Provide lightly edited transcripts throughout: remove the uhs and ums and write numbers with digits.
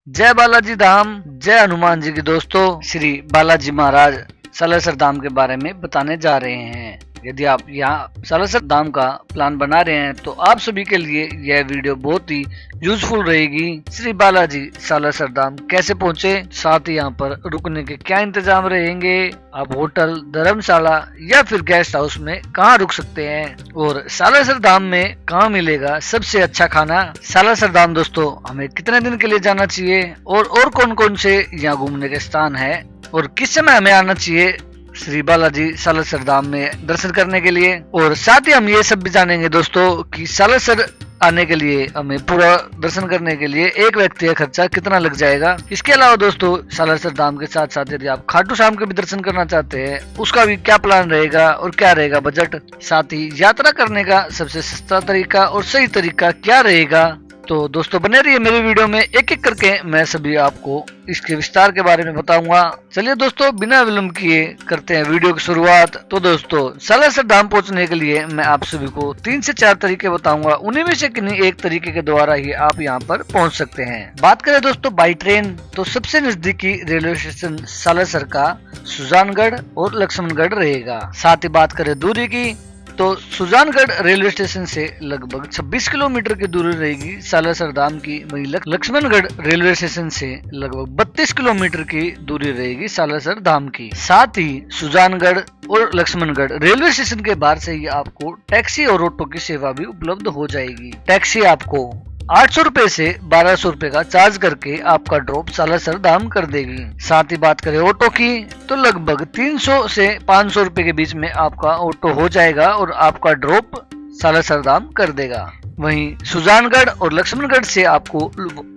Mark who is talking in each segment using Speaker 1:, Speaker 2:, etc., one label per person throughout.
Speaker 1: जय बालाजी धाम, जय हनुमान जी की। दोस्तों, श्री बालाजी महाराज सालासर धाम के बारे में बताने जा रहे हैं। यदि आप यहाँ सालासर धाम का प्लान बना रहे हैं तो आप सभी के लिए यह वीडियो बहुत ही यूजफुल रहेगी। श्री बालाजी सालासर धाम कैसे पहुँचे, साथ ही यहाँ पर रुकने के क्या इंतजाम रहेंगे, आप होटल, धर्मशाला या फिर गेस्ट हाउस में कहाँ रुक सकते हैं, और सालासर धाम में कहाँ मिलेगा सबसे अच्छा खाना। सालासर धाम दोस्तों हमें कितने दिन के लिए जाना चाहिए, और कौन कौन से यहाँ घूमने के स्थान है, और किस समय हमें आना चाहिए श्री बालाजी सालासर धाम में दर्शन करने के लिए। और साथ ही हम ये सब भी जानेंगे दोस्तों कि सालासर आने के लिए हमें पूरा दर्शन करने के लिए एक व्यक्ति का खर्चा कितना लग जाएगा। इसके अलावा दोस्तों सालासर धाम के साथ साथ यदि आप खाटू श्याम के भी दर्शन करना चाहते हैं उसका भी क्या प्लान रहेगा और क्या रहेगा बजट, साथ ही यात्रा करने का सबसे सस्ता तरीका और सही तरीका क्या रहेगा। तो दोस्तों बने रहिए मेरी वीडियो में, एक एक करके मैं सभी आपको इसके विस्तार के बारे में बताऊंगा। चलिए दोस्तों बिना विलंब किए करते हैं वीडियो की शुरुआत। तो दोस्तों सालासर धाम पहुंचने के लिए मैं आप सभी को 3 से 4 तरीके बताऊंगा, उन्हीं में से किन्हीं एक तरीके के द्वारा ही आप यहां पर पहुंच सकते हैं। बात करें दोस्तों बाई ट्रेन, तो सबसे नजदीकी रेलवे स्टेशन सालासर का सुजानगढ़ और लक्ष्मणगढ़ रहेगा। साथ ही बात करें दूरी की, तो सुजानगढ़ रेलवे स्टेशन से लगभग 26 किलोमीटर की दूरी रहेगी सालासर धाम की। वहीं लक्ष्मणगढ़ रेलवे स्टेशन से लगभग 32 किलोमीटर की दूरी रहेगी सालासर धाम की। साथ ही सुजानगढ़ और लक्ष्मणगढ़ रेलवे स्टेशन के बाहर से ही आपको टैक्सी और ऑटो की सेवा भी उपलब्ध हो जाएगी। टैक्सी आपको 800 रुपए से 1200 रुपए का चार्ज करके आपका ड्रॉप सालासर धाम कर देगी। साथ ही बात करें ऑटो की, तो लगभग 300 से 500 रुपए के बीच में आपका ऑटो हो जाएगा और आपका ड्रॉप सालासर धाम कर देगा। वहीं सुजानगढ़ और लक्ष्मणगढ़ से आपको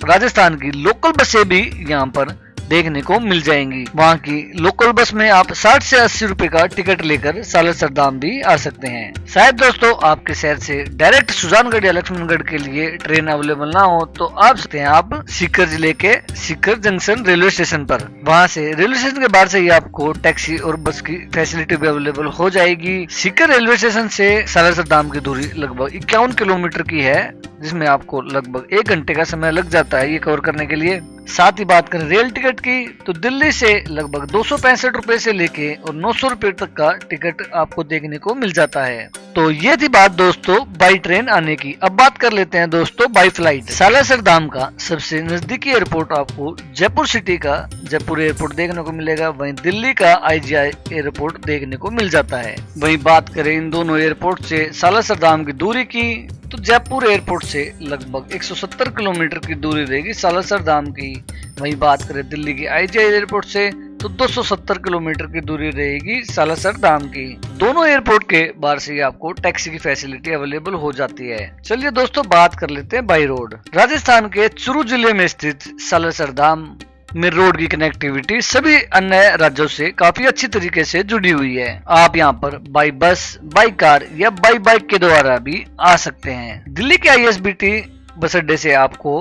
Speaker 1: राजस्थान की लोकल बसें भी यहाँ पर देखने को मिल जाएंगी। वहाँ की लोकल बस में आप 60 से 80 रुपए का टिकट लेकर सालासर धाम भी आ सकते हैं। शायद दोस्तों आपके शहर से डायरेक्ट सुजानगढ़ या लक्ष्मणगढ़ के लिए ट्रेन अवेलेबल ना हो तो आप सकते हैं आप सीकर जिले के सीकर जंक्शन रेलवे स्टेशन पर। वहाँ से रेलवे स्टेशन के बाहर से ही आपको टैक्सी और बस की फैसिलिटी भी अवेलेबल हो जाएगी। सीकर रेलवे स्टेशन से सालासर धाम की दूरी लगभग 51 किलोमीटर की है, जिसमें आपको लगभग 1 घंटे का समय लग जाता है ये कवर करने के लिए। साथ ही बात करें रेल टिकट की, तो दिल्ली से लगभग 265 रुपए से लेके और 900 रुपए तक का टिकट आपको देखने को मिल जाता है। तो ये थी बात दोस्तों बाई ट्रेन आने की। अब बात कर लेते हैं दोस्तों बाई फ्लाइट। सालासर धाम का सबसे नजदीकी एयरपोर्ट आपको जयपुर सिटी का जयपुर एयरपोर्ट देखने को मिलेगा। वहीं दिल्ली का IGI एयरपोर्ट देखने को मिल जाता है। वहीं बात करें इन दोनों एयरपोर्ट से सालासर धाम की दूरी की, तो जयपुर एयरपोर्ट से लगभग 170 किलोमीटर की दूरी रहेगी सालासर धाम की। वहीं बात करें दिल्ली की IGI एयरपोर्ट से, तो 270 किलोमीटर की दूरी रहेगी सालासर धाम की। दोनों एयरपोर्ट के बाहर से ही आपको टैक्सी की फैसिलिटी अवेलेबल हो जाती है। चलिए दोस्तों बात कर लेते हैं बाई रोड। राजस्थान के चुरू जिले में स्थित सालासर धाम में रोड की कनेक्टिविटी सभी अन्य राज्यों से काफी अच्छी तरीके से जुड़ी हुई है। आप यहाँ पर बाई बस, बाई कार या बाई बाइक के द्वारा भी आ सकते हैं। दिल्ली के ISBT बस अड्डे से आपको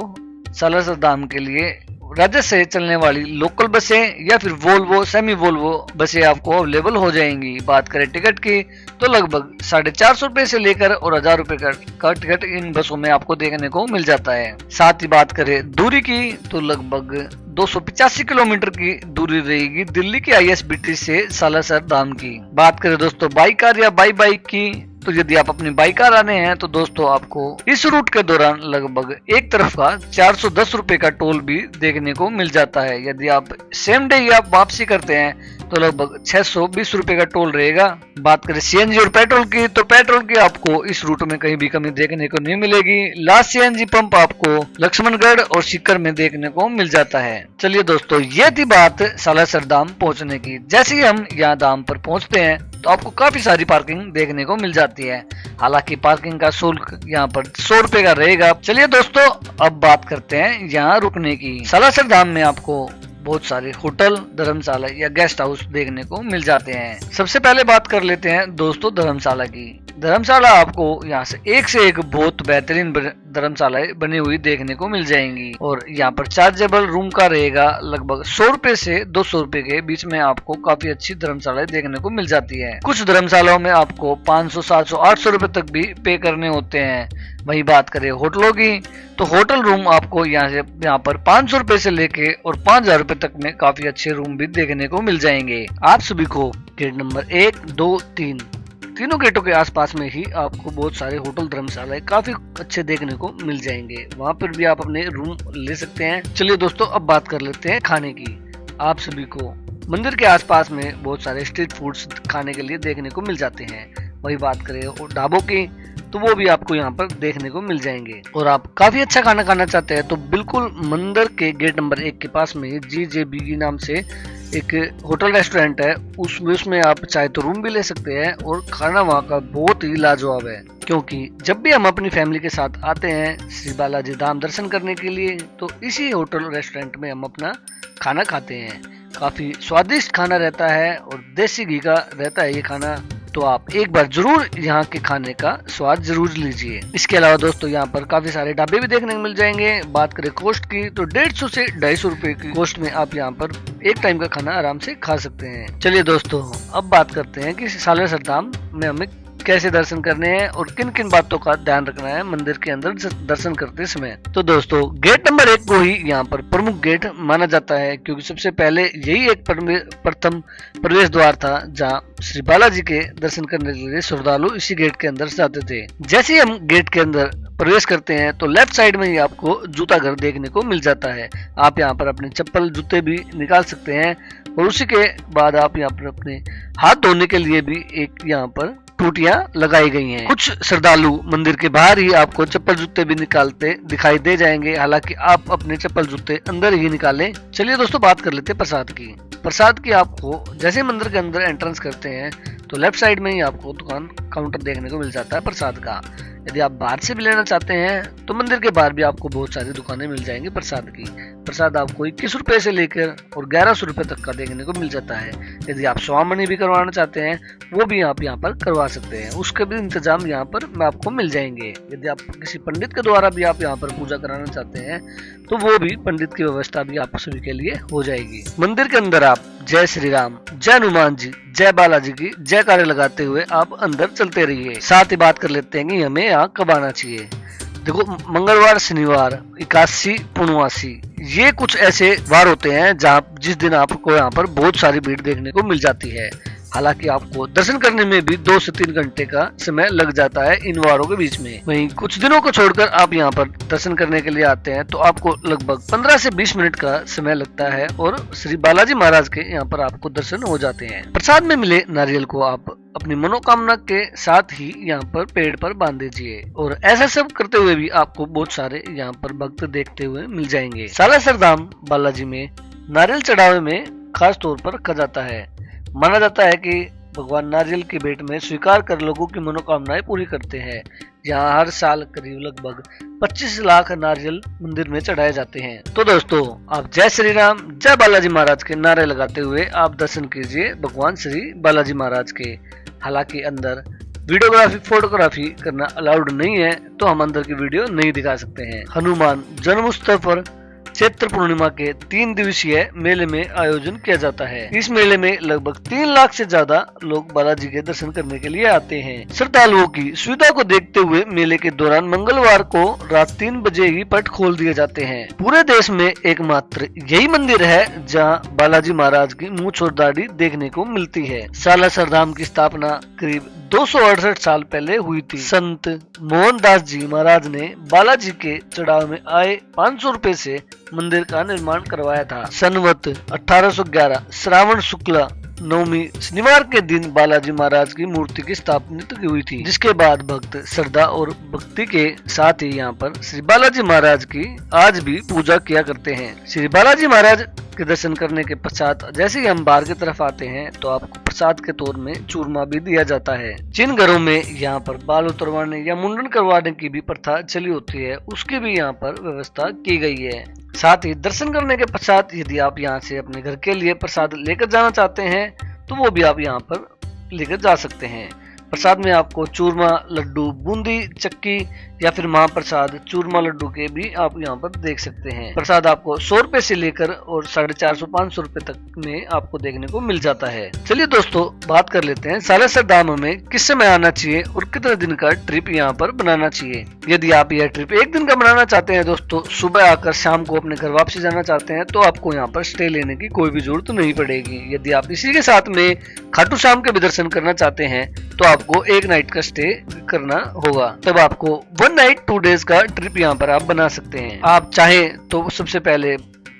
Speaker 1: सालासर धाम के लिए राज्य से चलने वाली लोकल बसें या फिर वोल्वो, सेमी वोल्वो बसें आपको अवेलेबल हो जाएंगी। बात करें टिकट की, तो लगभग 450 रुपए से लेकर और 1000 रुपए का टिकट इन बसों में आपको देखने को मिल जाता है। साथ ही बात करें दूरी की, तो लगभग 285 किलोमीटर की दूरी रहेगी दिल्ली के ISBT से सालासर धाम की। बात करें दोस्तों बाई कार या बाई बाइक की, तो यदि आप अपनी बाइक कार आने हैं तो दोस्तों आपको इस रूट के दौरान लगभग एक तरफ का 410 रुपए का टोल भी देखने को मिल जाता है। यदि आप सेम डे ही आप वापसी करते हैं तो लगभग 620 रुपए का टोल रहेगा। बात करें CNG और पेट्रोल की, तो पेट्रोल की आपको इस रूट में कहीं भी कमी देखने को नहीं मिलेगी। लास्ट CNG पंप आपको लक्ष्मणगढ़ और सीकर में देखने को मिल जाता है। चलिए दोस्तों ये थी बात सालासर धाम पहुंचने की। जैसे ही हम यहाँ धाम पर पहुंचते हैं तो आपको काफी सारी पार्किंग देखने को मिल जाती है। हालांकि पार्किंग का शुल्क यहाँ पर 100 रुपए का रहेगा। चलिए दोस्तों अब बात करते हैं यहाँ रुकने की। सालासर धाम में आपको बहुत सारे होटल, धर्मशाला या गेस्ट हाउस देखने को मिल जाते हैं। सबसे पहले बात कर लेते हैं दोस्तों धर्मशाला की। धर्मशाला आपको यहाँ से एक बहुत बेहतरीन धर्मशालाएं बनी हुई देखने को मिल जाएंगी और यहाँ पर चार्जेबल रूम का रहेगा लगभग 100 रुपए से 200 रुपए के बीच में आपको काफी अच्छी धर्मशालाएं देखने को मिल जाती है। कुछ धर्मशालाओं में आपको 500, 700, 800 रुपए तक भी पे करने होते हैं। वही बात करें होटलों की तो होटल रूम आपको यहाँ पर 500 रुपए से लेके और 5000 रुपए तक में काफी अच्छे रूम भी देखने को मिल जाएंगे। आप सभी को गेट नंबर 1, 2, 3 तीनों गेटों के आसपास में ही आपको बहुत सारे होटल धर्मशालाएं काफी अच्छे देखने को मिल जाएंगे। वहां पर भी आप अपने रूम ले सकते हैं। चलिए दोस्तों अब बात कर लेते हैं खाने की। आप सभी को मंदिर के आसपास में बहुत सारे स्ट्रीट फूड्स खाने के लिए देखने को मिल जाते हैं। वही बात करें ढाबों की तो वो भी आपको यहाँ पर देखने को मिल जाएंगे। और आप काफी अच्छा खाना खाना चाहते हैं तो बिल्कुल मंदिर के गेट नंबर 1 के पास में GJB के नाम से एक होटल रेस्टोरेंट है। उसमें आप चाहे तो रूम भी ले सकते हैं और खाना वहाँ का बहुत ही लाजवाब है। क्योंकि जब भी हम अपनी फैमिली के साथ आते हैं श्री बालाजी धाम दर्शन करने के लिए तो इसी होटल रेस्टोरेंट में हम अपना खाना खाते हैं। काफी स्वादिष्ट खाना रहता है और देसी घी का रहता है ये खाना। तो आप एक बार जरूर यहाँ के खाने का स्वाद जरूर लीजिए। इसके अलावा दोस्तों यहाँ पर काफी सारे ढाबे भी देखने को मिल जाएंगे। बात करें कॉस्ट की तो 150 से 250 रुपए की कॉस्ट में आप यहाँ पर एक टाइम का खाना आराम से खा सकते हैं। चलिए दोस्तों अब बात करते हैं कि सालेसर धाम में हमें कैसे दर्शन करने हैं और किन किन बातों का ध्यान रखना है मंदिर के अंदर दर्शन करते समय। तो दोस्तों गेट नंबर 1 को ही यहाँ पर प्रमुख गेट माना जाता है क्योंकि सबसे पहले यही एक प्रथम प्रवेश द्वार था जहाँ श्री बालाजी के दर्शन करने के लिए श्रद्धालु इसी गेट के अंदर जाते थे। जैसे ही हम गेट के अंदर प्रवेश करते हैं तो लेफ्ट साइड में ही आपको जूता घर देखने को मिल जाता है। आप यहाँ पर अपने चप्पल जूते भी निकाल सकते हैं और उसी के बाद आप यहाँ पर अपने हाथ धोने के लिए भी एक यहाँ पर टूटियां लगाई गई हैं। कुछ श्रद्धालु मंदिर के बाहर ही आपको चप्पल जूते भी निकालते दिखाई दे जाएंगे, हालांकि आप अपने चप्पल जूते अंदर ही निकालें। चलिए दोस्तों बात कर लेते हैं प्रसाद की। प्रसाद की आपको जैसे मंदिर के अंदर एंट्रेंस करते हैं तो लेफ्ट साइड में ही आपको दुकान काउंटर देखने को मिल जाता है प्रसाद का। यदि आप बाहर से भी लेना चाहते हैं तो मंदिर के बाहर भी आपको बहुत सारी दुकानें मिल जाएंगी प्रसाद की। प्रसाद आपको 21 रुपए से लेकर और 1100 रुपए तक का देखने को मिल जाता है। यदि आप स्वामनी भी करवाना चाहते हैं वो भी आप यहाँ पर करवा सकते हैं, उसके भी इंतजाम यहाँ पर आपको मिल जाएंगे। यदि आप किसी पंडित के द्वारा भी आप यहाँ पर पूजा कराना चाहते हैं तो वो भी पंडित की व्यवस्था भी आप सभी के लिए हो जाएगी। मंदिर के अंदर आप जय श्री राम, जय हनुमान जी, जय बालाजी की जयकारे लगाते हुए आप अंदर चलते रहिए। साथ ही बात कर लेते हैं कि हमें यहाँ कब आना चाहिए। देखो मंगलवार, शनिवार, एकादशी, पूर्णवासी ये कुछ ऐसे वार होते हैं जहाँ जिस दिन आपको यहाँ पर बहुत सारी भीड़ देखने को मिल जाती है। हालांकि आपको दर्शन करने में भी 2 से 3 घंटे का समय लग जाता है इन वारों के बीच में। वहीं कुछ दिनों को छोड़कर आप यहाँ पर दर्शन करने के लिए आते हैं तो आपको लगभग 15 से 20 मिनट का समय लगता है और श्री बालाजी महाराज के यहाँ पर आपको दर्शन हो जाते हैं। प्रसाद में मिले नारियल को आप अपनी मनोकामना के साथ ही यहाँ पर पेड़ पर बांध दीजिए और ऐसा सब करते हुए भी आपको बहुत सारे यहाँ पर भक्त देखते हुए मिल जाएंगे। सालासर धाम बालाजी में नारियल चढ़ावे में खास तौर पर रखा जाता है। माना जाता है कि भगवान नारियल के भेंट में स्वीकार कर लोगों की मनोकामनाएं पूरी करते हैं। यहाँ हर साल करीब लगभग 25 लाख नारियल मंदिर में चढ़ाए जाते हैं। तो दोस्तों आप जय श्री राम, जय बालाजी महाराज के नारे लगाते हुए आप दर्शन कीजिए भगवान श्री बालाजी महाराज के। हालांकि अंदर वीडियोग्राफी फोटोग्राफी करना अलाउड नहीं है तो हम अंदर की वीडियो नहीं दिखा सकते हैं। हनुमान जन्मोत्सव पर चैत्र पूर्णिमा के 3 दिवसीय मेले में आयोजन किया जाता है। इस मेले में लगभग 3 लाख से ज्यादा लोग बालाजी के दर्शन करने के लिए आते हैं। श्रद्धालुओं की सुविधा को देखते हुए मेले के दौरान मंगलवार को रात 3 बजे ही पट खोल दिए जाते हैं। पूरे देश में एकमात्र यही मंदिर है जहाँ बालाजी महाराज की मूंछ और दाढ़ी देखने को मिलती है। सालासर धाम की स्थापना करीब 268 साल पहले हुई थी। संत मोहनदास जी महाराज ने बालाजी के चढ़ाव में आए 500 रुपए से मंदिर का निर्माण करवाया था। संवत 1811 श्रावण शुक्ला नवमी शनिवार के दिन बालाजी महाराज की मूर्ति की स्थापना की हुई थी, जिसके बाद भक्त श्रद्धा और भक्ति के साथ ही यहाँ पर श्री बालाजी महाराज की आज भी पूजा किया करते हैं। श्री बालाजी महाराज के दर्शन करने के पश्चात जैसे ही हम बाहर की तरफ आते हैं तो आपको प्रसाद के तौर में चूरमा भी दिया जाता है। जिन घरों में यहाँ पर बाल उतरवाने या मुंडन करवाने की भी प्रथा चली होती है उसकी भी यहाँ पर व्यवस्था की गई है। साथ ही दर्शन करने के पश्चात यदि आप यहाँ से अपने घर के लिए प्रसाद लेकर जाना चाहते हैं तो वो भी आप यहाँ पर लेकर जा सकते हैं। प्रसाद में आपको चूरमा, लड्डू, बूंदी, चक्की या फिर महाप्रसाद चूरमा लड्डू के भी आप यहाँ पर देख सकते हैं। प्रसाद आपको 100 रुपए से लेकर और 450-500 रुपए तक में आपको देखने को मिल जाता है। चलिए दोस्तों बात कर लेते हैं सालासर धाम में किस समय आना चाहिए और कितने दिन का ट्रिप यहाँ पर बनाना चाहिए। यदि आप यह ट्रिप एक दिन का बनाना चाहते हैं दोस्तों, सुबह आकर शाम को अपने घर वापसी जाना चाहते हैं, तो आपको यहाँ पर स्टे लेने की कोई भी जरूरत नहीं पड़ेगी। यदि आप इसी के साथ में खाटू श्याम के भी दर्शन करना चाहते हैं तो आपको एक नाइट का स्टे करना होगा, तब आपको 1 नाइट 2 डेज का ट्रिप यहाँ पर आप बना सकते हैं। आप चाहें तो सबसे पहले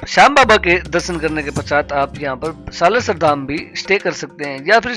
Speaker 1: श्याम बाबा के दर्शन करने के पश्चात आप यहाँ पर सालासर धाम भी स्टे कर सकते हैं, या फिर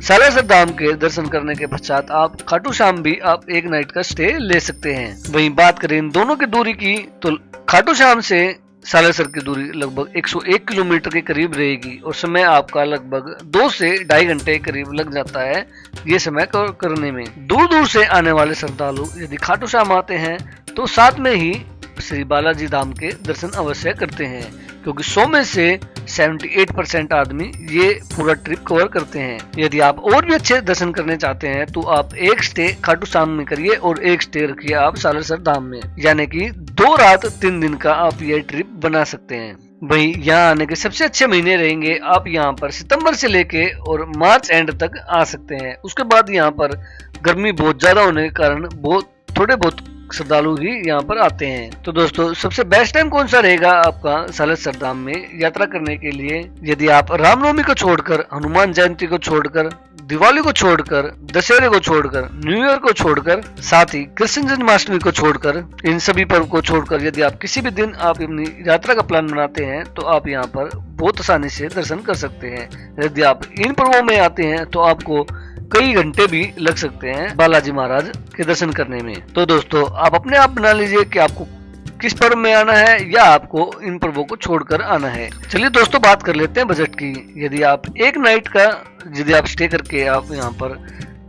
Speaker 1: सालासर धाम के दर्शन करने के पश्चात आप खाटू श्याम भी आप एक नाइट का स्टे ले सकते हैं। वहीं बात करें इन दोनों की दूरी की तो खाटू श्याम से सालासर की दूरी लगभग 101 किलोमीटर के करीब रहेगी और समय आपका लगभग 2 से 2.5 घंटे करीब लग जाता है ये समय करने में। दूर दूर से आने वाले श्रद्धालु यदि खाटू श्याम आते हैं तो साथ में ही श्री बालाजी धाम के दर्शन अवश्य करते हैं, क्योंकि 100 में से 78% आदमी ये पूरा ट्रिप कवर करते हैं। यदि आप और भी अच्छे दर्शन करने चाहते हैं तो आप एक स्टे खाटू श्याम में करिए और एक स्टे रखिए आप सालासर धाम में, यानी कि 2 रात 3 दिन का आप ये ट्रिप बना सकते हैं। वही यहाँ आने के सबसे अच्छे महीने रहेंगे आप यहाँ पर सितंबर से लेके और मार्च एंड तक आ सकते हैं। उसके बाद यहाँ पर गर्मी बहुत ज्यादा होने के कारण थोड़े बहुत श्रद्धालु ही यहाँ पर आते हैं। तो दोस्तों सबसे बेस्ट टाइम कौन सा रहेगा आपका सालासर धाम में यात्रा करने के लिए? यदि आप रामनवमी को छोड़कर, हनुमान जयंती को छोड़कर, दिवाली को छोड़कर, दशहरे को छोड़कर, न्यू ईयर को छोड़कर, साथ ही कृष्ण जन्माष्टमी को छोड़कर, इन सभी पर्व को छोड़कर यदि आप किसी भी दिन आप अपनी यात्रा का प्लान बनाते हैं तो आप यहाँ पर बहुत आसानी से दर्शन कर सकते हैं। यदि आप इन पर्वों में आते हैं तो आपको कई घंटे भी लग सकते हैं बालाजी महाराज के दर्शन करने में। तो दोस्तों आप अपने आप बना लीजिए कि आपको किस पर्व में आना है या आपको इन पर्वों को छोड़कर आना है। चलिए दोस्तों बात कर लेते हैं बजट की। यदि आप एक नाइट का यदि आप स्टे करके आप यहाँ पर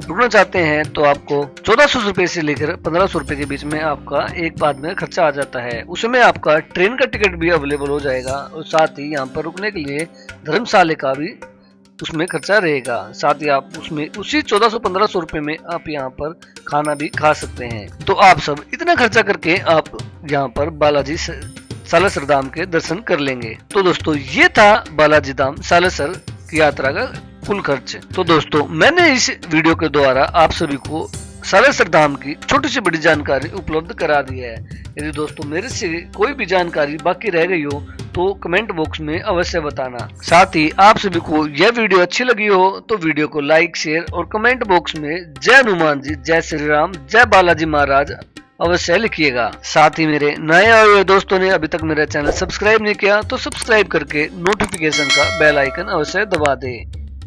Speaker 1: रुकना चाहते हैं तो आपको 1400 रुपए से लेकर 1500 रुपए के बीच में आपका एक बाद में खर्चा आ जाता है। उसमें आपका ट्रेन का टिकट भी अवेलेबल हो जाएगा और साथ ही यहाँ पर रुकने के लिए धर्मशाला का भी उसमें खर्चा रहेगा। साथ ही आप उसमें उसी 1400-1500 रुपए में आप यहाँ पर खाना भी खा सकते हैं। तो आप सब इतना खर्चा करके आप यहाँ पर बालाजी सालासर धाम के दर्शन कर लेंगे। तो दोस्तों ये था बालाजी धाम सालासर की यात्रा का कुल खर्च। तो दोस्तों मैंने इस वीडियो के द्वारा आप सभी को सालासर धाम की छोटी से बड़ी जानकारी उपलब्ध करा दी है। यदि दोस्तों मेरे से कोई भी जानकारी बाकी रह गई हो तो कमेंट बॉक्स में अवश्य बताना। साथ ही आप सभी को यह वीडियो अच्छी लगी हो तो वीडियो को लाइक, शेयर और कमेंट बॉक्स में जय हनुमान जी, जय श्री राम, जय बालाजी महाराज अवश्य लिखिएगा। साथ ही मेरे नए आए हुए दोस्तों ने अभी तक मेरा चैनल सब्सक्राइब नहीं किया तो सब्सक्राइब करके नोटिफिकेशन का बेल आइकन अवश्य दबा दे।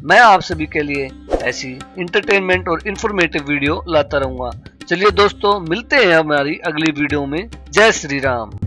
Speaker 1: मैं आप सभी के लिए ऐसी इंटरटेनमेंट और इंफॉर्मेटिव वीडियो लाता रहूंगा। चलिए दोस्तों मिलते हैं हमारी अगली वीडियो में। जय श्री राम।